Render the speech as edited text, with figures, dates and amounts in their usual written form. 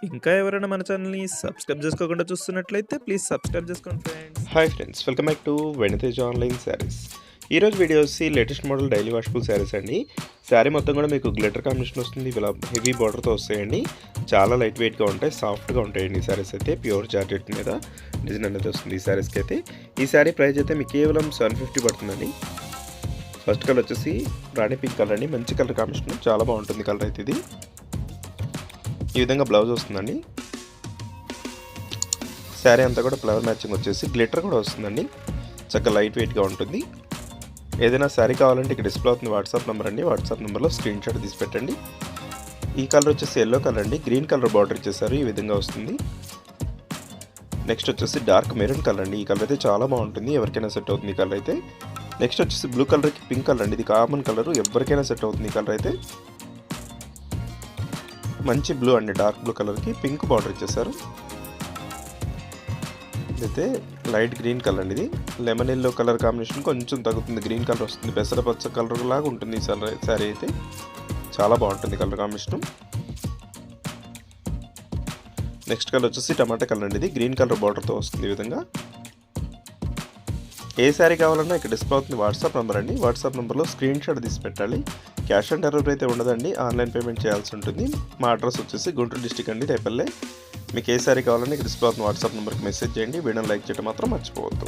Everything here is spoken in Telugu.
ఇంకా ఎవరైనా మన ఛానల్‌ని సబ్స్క్రైబ్ చేసుకోకుండా చూస్తున్నట్లయితే ప్లీజ్ సబ్స్క్రైబ్ చేసుకోండి friends. Hi friends, welcome back to వెనితేజ్ online saris. ఈరోజు వీడియో వచ్చి latest model daily washable saris అండి. శారీ మొత్తం కూడా మీకు గ్లిటర్ కాంబినేషన్ వస్తుంది. ఇలా హెవీ బార్డర్తో వస్తాయండి. చాలా లైట్ వెయిట్గా ఉంటాయి, సాఫ్ట్గా ఉంటాయండి ఈ శారీస్ అయితే. ప్యూర్ జార్జెట్ మీద డిజైన్ అనేది వస్తుంది ఈ శారీస్కి అయితే. ఈ శారీ ప్రైస్ అయితే మీకు కేవలం 750 పడుతుందండి. ఫస్ట్ కలర్ వచ్చేసి రాణి పింక్ కలర్ అండి. మంచి కలర్ కాంబినేషన్, చాలా బాగుంటుంది కలర్ అయితే ఇది. ఈ విధంగా బ్లౌజ్ వస్తుందండి. శారీ అంతా కూడా ఫ్లవర్ మ్యాచింగ్ వచ్చేసి గ్లిటర్ కూడా వస్తుందండి. చక్కగా లైట్ వెయిట్గా ఉంటుంది. ఏదైనా శారీ కావాలంటే ఇక్కడ డిస్ప్లే అవుతుంది వాట్సాప్ నెంబర్ అండి. వాట్సాప్ నెంబర్లో స్క్రీన్ షాట్ తీసి పెట్టండి. ఈ కలర్ వచ్చేసి ఎల్లో కలర్ అండి. గ్రీన్ కలర్ బార్డర్ ఇచ్చేసారు, ఈ విధంగా వస్తుంది. నెక్స్ట్ వచ్చేసి డార్క్ మెరూన్ కలర్ అండి. ఈ కలర్ అయితే చాలా బాగుంటుంది, ఎవరికైనా సెట్ అవుతుంది ఈ కలర్ అయితే. నెక్స్ట్ వచ్చేసి బ్లూ కలర్కి పింక్ కలర్ అండి. ఇది కామన్ కలర్, ఎవరికైనా సెట్ అవుతుంది ఈ కలర్ అయితే. మంచి బ్లూ అండి, డార్క్ బ్లూ కలర్కి పింక్ బార్డర్ ఇచ్చేసారు. ఇదైతే లైట్ గ్రీన్ కలర్ అండి. ఇది లెమన్ ఎల్లో కలర్ కాంబినేషన్ కొంచెం తగ్గుతుంది, గ్రీన్ కలర్ వస్తుంది. పెసరపచ్చ కలర్ లాగా ఉంటుంది ఈ శారీ అయితే. చాలా బాగుంటుంది కలర్ కాంబినేషన్. నెక్స్ట్ కలర్ వచ్చేసి టమాటా కలర్ అండి. ఇది గ్రీన్ కలర్ బార్డర్తో వస్తుంది ఈ విధంగా. ఏ శారీ కావాలన్నా ఇక్కడ డిస్ప్లే అవుతుంది వాట్సాప్ నెంబర్ అండి. వాట్సాప్ నెంబర్లో స్క్రీన్ షాట్ తీసి పెట్టాలి. క్యాష్ ఆన్ డెలివరీ అయితే ఉండదండి, ఆన్లైన్ పేమెంట్ చేయాల్సి ఉంటుంది. మా అడ్రస్ వచ్చేసి గుంటూరు డిస్టిక్ అండి, రేపల్లె. మీకు ఏ శారీ కావాలని ఇక్కడ డిస్ప్లే అవుతుంది వాట్సాప్ నెంబర్కి మెసేజ్ చేయండి. వీడియోని లైక్ చేయడం మాత్రం మర్చిపోవద్దు.